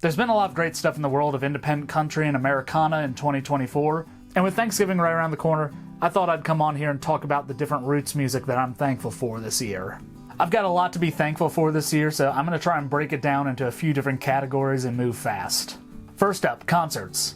There's been a lot of great stuff in the world of independent country and Americana in 2024, and with Thanksgiving right around the corner, I thought I'd come on here and talk about the different roots music that I'm thankful for this year. I've got a lot to be thankful for this year, so I'm going to try and break it down into a few different categories and move fast. First up, concerts.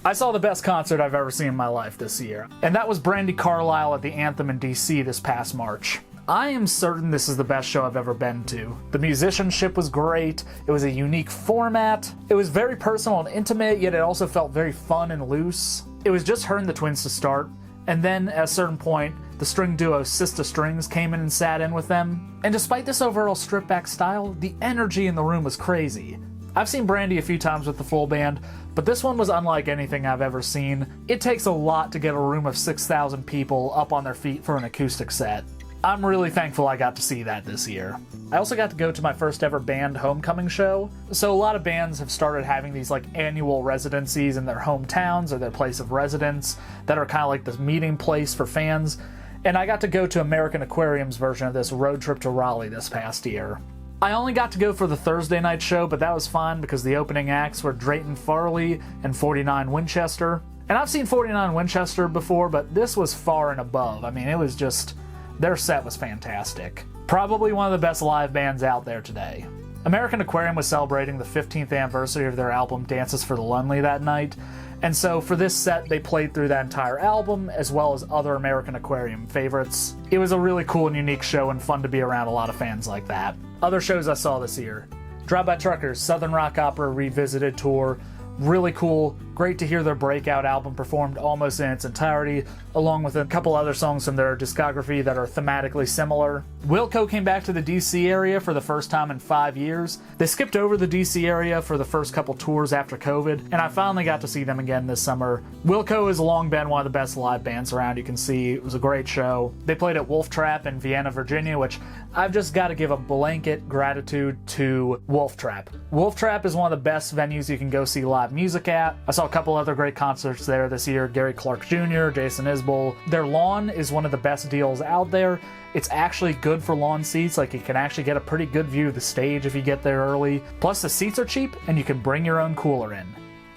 I saw the best concert I've ever seen in my life this year, and that was Brandi Carlile at the Anthem in DC this past March. I am certain this is the best show I've ever been to. The musicianship was great, it was a unique format, it was very personal and intimate, yet it also felt very fun and loose. It was just her and the twins to start, and then at a certain point, the string duo Sister Strings came in and sat in with them. And despite this overall stripped back style, the energy in the room was crazy. I've seen Brandi a few times with the full band, but this one was unlike anything I've ever seen. It takes a lot to get a room of 6,000 people up on their feet for an acoustic set. I'm really thankful I got to see that this year. I also got to go to my first ever band homecoming show. So a lot of bands have started having these like annual residencies in their hometowns or their place of residence that are kind of like this meeting place for fans. And I got to go to American Aquarium's version of this Roadtrip to Raleigh this past year. I only got to go for the Thursday night show, but that was fine because the opening acts were Drayton Farley and 49 Winchester. And I've seen 49 Winchester before, but this was far and above. I mean, it was just... their set was fantastic. Probably one of the best live bands out there today. American Aquarium was celebrating the 15th anniversary of their album Dances for the Lonely that night, and so for this set they played through that entire album as well as other American Aquarium favorites. It was a really cool and unique show and fun to be around a lot of fans like that. Other shows I saw this year. Drive By Truckers Southern Rock Opera Revisited Tour. Really cool, great to hear their breakout album performed almost in its entirety, along with a couple other songs from their discography that are thematically similar. Wilco came back to the DC area for the first time in 5 years. They skipped over the DC area for the first couple tours after COVID, and I finally got to see them again this summer. Wilco has long been one of the best live bands around, you can see. It was a great show. They played at Wolf Trap in Vienna, Virginia, which I've just got to give a blanket gratitude to Wolf Trap. Wolf Trap is one of the best venues you can go see live music at. I saw a couple other great concerts there this year. Gary Clark Jr., Jason Isbell. Their lawn is one of the best deals out there. It's actually good for lawn seats, like you can actually get a pretty good view of the stage if you get there early. Plus the seats are cheap and you can bring your own cooler in.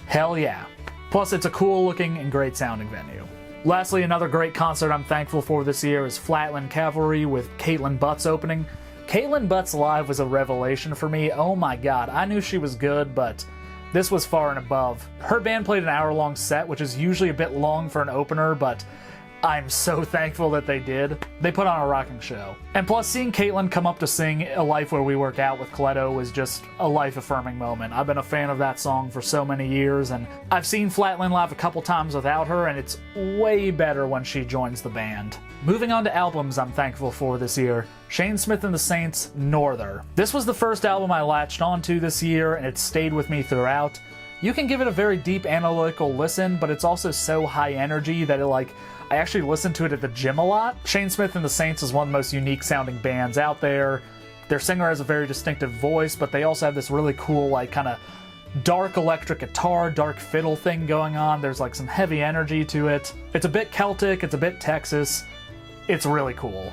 Hell yeah. Plus it's a cool looking and great sounding venue. Lastly, another great concert I'm thankful for this year is Flatland Cavalry with Kaitlin Butts opening. Kaitlin Butts live was a revelation for me. Oh my god, I knew she was good, but this was far and above. Her band played an hour-long set, which is usually a bit long for an opener, but I'm so thankful that they did. They put on a rocking show. And plus, seeing Kaitlin come up to sing A Life Where We Work Out with Coletto was just a life-affirming moment. I've been a fan of that song for so many years, and I've seen Flatland live a couple times without her, and it's way better when she joins the band. Moving on to albums I'm thankful for this year. Shane Smith and the Saints, Norther. This was the first album I latched onto this year, and it stayed with me throughout. You can give it a very deep analytical listen, but it's also so high energy that I actually listen to it at the gym a lot. Shane Smith and the Saints is one of the most unique sounding bands out there. Their singer has a very distinctive voice, but they also have this really cool, kind of dark electric guitar, dark fiddle thing going on. There's some heavy energy to it. It's a bit Celtic, it's a bit Texas. It's really cool.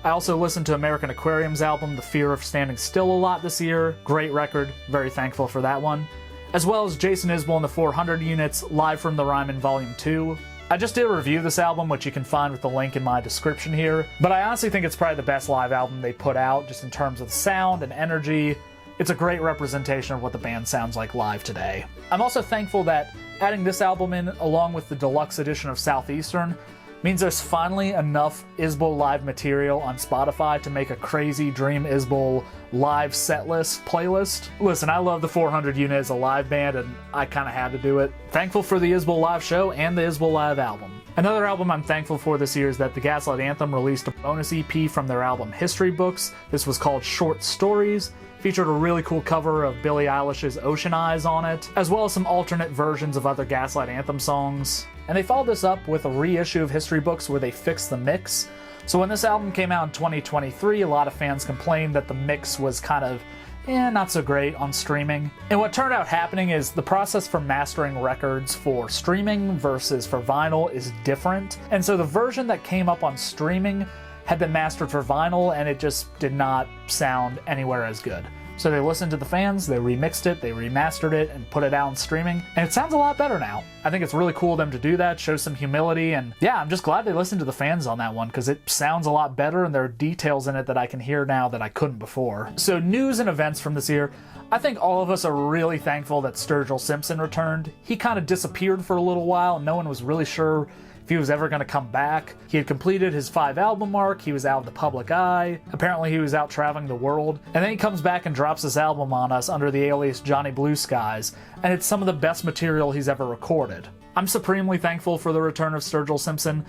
I also listened to American Aquarium's album, The Fear of Standing Still, a lot this year. Great record, very thankful for that one. As well as Jason Isbell and the 400 Units, live from the Ryman Volume 2. I just did a review of this album, which you can find with the link in my description here, but I honestly think it's probably the best live album they put out, just in terms of sound and energy. It's a great representation of what the band sounds like live today. I'm also thankful that adding this album in, along with the deluxe edition of Southeastern, means there's finally enough Isbell live material on Spotify to make a crazy Dream Isbell live setlist playlist. Listen, I love the 400 Unit as a live band, and I kind of had to do it. Thankful for the Isbell live show and the Isbell live album. Another album I'm thankful for this year is that the Gaslight Anthem released a bonus EP from their album History Books. This was called Short Stories. Featured a really cool cover of Billie Eilish's Ocean Eyes on it, as well as some alternate versions of other Gaslight Anthem songs. And they followed this up with a reissue of History Books where they fixed the mix. So when this album came out in 2023, a lot of fans complained that the mix was kind of not so great on streaming. And what turned out happening is the process for mastering records for streaming versus for vinyl is different. And so the version that came up on streaming had been mastered for vinyl, and it just did not sound anywhere as good. So they listened to the fans, they remixed it, they remastered it, and put it out on streaming, and it sounds a lot better now. I think it's really cool of them to do that, show some humility, and yeah, I'm just glad they listened to the fans on that one, because it sounds a lot better, and there are details in it that I can hear now that I couldn't before. So news and events from this year. I think all of us are really thankful that Sturgill Simpson returned. He kind of disappeared for a little while, and no one was really sure if he was ever going to come back. He had completed his 5-album mark, he was out of the public eye, apparently he was out traveling the world, and then he comes back and drops this album on us under the alias Johnny Blue Skies, and it's some of the best material he's ever recorded. I'm supremely thankful for the return of Sturgill Simpson,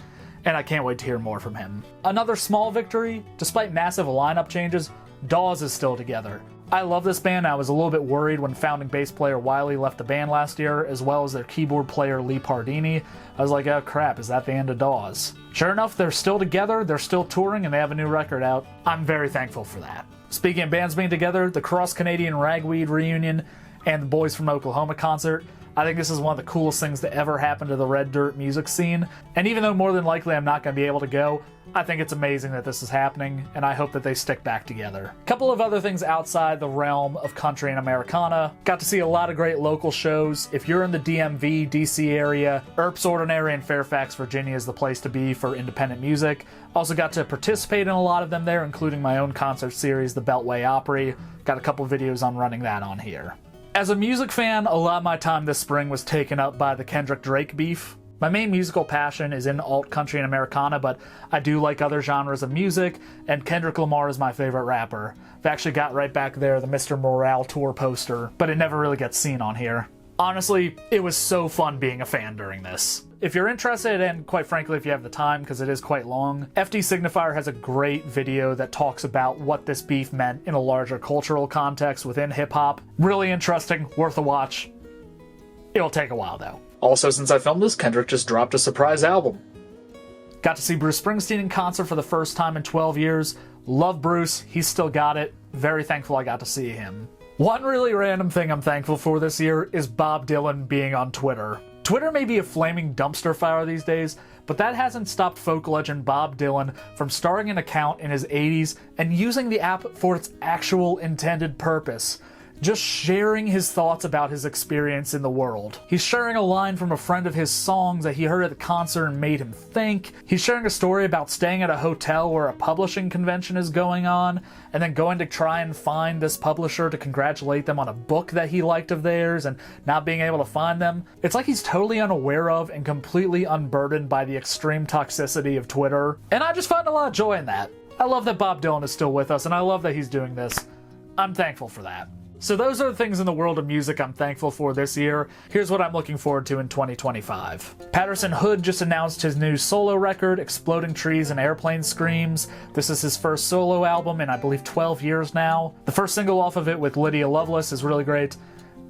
and I can't wait to hear more from him. Another small victory, despite massive lineup changes, Dawes is still together. I love this band. I was a little bit worried when founding bass player Wiley left the band last year, as well as their keyboard player Lee Pardini. I was like, oh crap, is that the end of Dawes? Sure enough, they're still together, they're still touring, and they have a new record out. I'm very thankful for that. Speaking of bands being together, the cross-Canadian Ragweed reunion and the Boys from Oklahoma concert, I think this is one of the coolest things to ever happen to the Red Dirt music scene. And even though more than likely I'm not going to be able to go, I think it's amazing that this is happening, and I hope that they stick back together. A couple of other things outside the realm of country and Americana. Got to see a lot of great local shows. If you're in the DMV, DC area, Earps Ordinary in Fairfax, Virginia is the place to be for independent music. Also got to participate in a lot of them there, including my own concert series, the Beltway Opry. Got a couple videos on running that on here. As a music fan, a lot of my time this spring was taken up by the Kendrick-Drake beef. My main musical passion is in alt country and Americana, but I do like other genres of music, and Kendrick Lamar is my favorite rapper. I've actually got right back there the Mr. Morale tour poster, but it never really gets seen on here. Honestly, it was so fun being a fan during this. If you're interested, and quite frankly if you have the time, because it is quite long, FD Signifier has a great video that talks about what this beef meant in a larger cultural context within hip-hop. Really interesting, worth a watch. It'll take a while though. Also, since I filmed this, Kendrick just dropped a surprise album. Got to see Bruce Springsteen in concert for the first time in 12 years. Love Bruce, he's still got it. Very thankful I got to see him. One really random thing I'm thankful for this year is Bob Dylan being on Twitter. Twitter may be a flaming dumpster fire these days, but that hasn't stopped folk legend Bob Dylan from starting an account in his 80s and using the app for its actual intended purpose. Just sharing his thoughts about his experience in the world. He's sharing a line from a friend of his songs that he heard at the concert and made him think. He's sharing a story about staying at a hotel where a publishing convention is going on, and then going to try and find this publisher to congratulate them on a book that he liked of theirs and not being able to find them. It's like he's totally unaware of and completely unburdened by the extreme toxicity of Twitter, and I just find a lot of joy in that. I love that Bob Dylan is still with us, and I love that he's doing this. I'm thankful for that. So those are the things in the world of music I'm thankful for this year. Here's what I'm looking forward to in 2025. Patterson Hood just announced his new solo record, Exploding Trees and Airplane Screams. This is his first solo album in I believe 12 years now. The first single off of it with Lydia Lovelace is really great.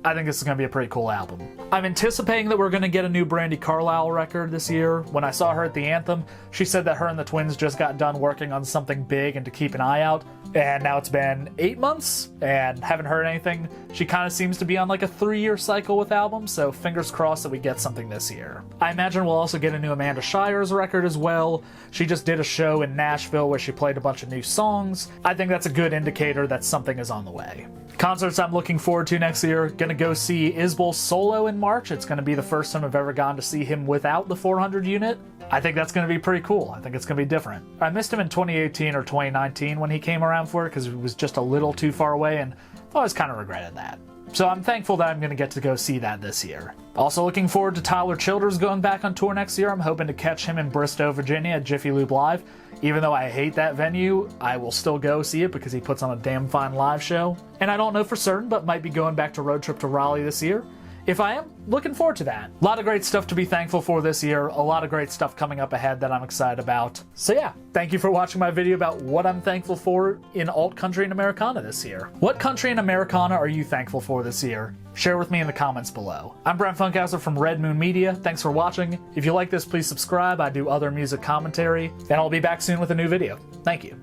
I think this is going to be a pretty cool album. I'm anticipating that we're going to get a new Brandi Carlile record this year. When I saw her at the Anthem, she said that her and the twins just got done working on something big and to keep an eye out. And now it's been 8 months and haven't heard anything. She kind of seems to be on like a 3-year cycle with albums, so fingers crossed that we get something this year. I imagine we'll also get a new Amanda Shires record as well. She just did a show in Nashville where she played a bunch of new songs. I think that's a good indicator that something is on the way. Concerts I'm looking forward to next year. Gonna go see Isbell solo in March. It's gonna be the first time I've ever gone to see him without the 400 unit. I think that's gonna be pretty cool. I think it's gonna be different. I missed him in 2018 or 2019 when he came around for it because it was just a little too far away, and I always kind of regretted that. So I'm thankful that I'm going to get to go see that this year. Also looking forward to Tyler Childers going back on tour next year. I'm hoping to catch him in Bristow, Virginia at Jiffy Lube Live. Even though I hate that venue, I will still go see it because he puts on a damn fine live show. And I don't know for certain, but might be going back to Roadtrip to Raleigh this year. If I am, looking forward to that. A lot of great stuff to be thankful for this year. A lot of great stuff coming up ahead that I'm excited about. So yeah, thank you for watching my video about what I'm thankful for in alt country and Americana this year. What country and Americana are you thankful for this year? Share with me in the comments below. I'm Brent Funkhauser from Red Moon Media. Thanks for watching. If you like this, please subscribe. I do other music commentary, and I'll be back soon with a new video. Thank you.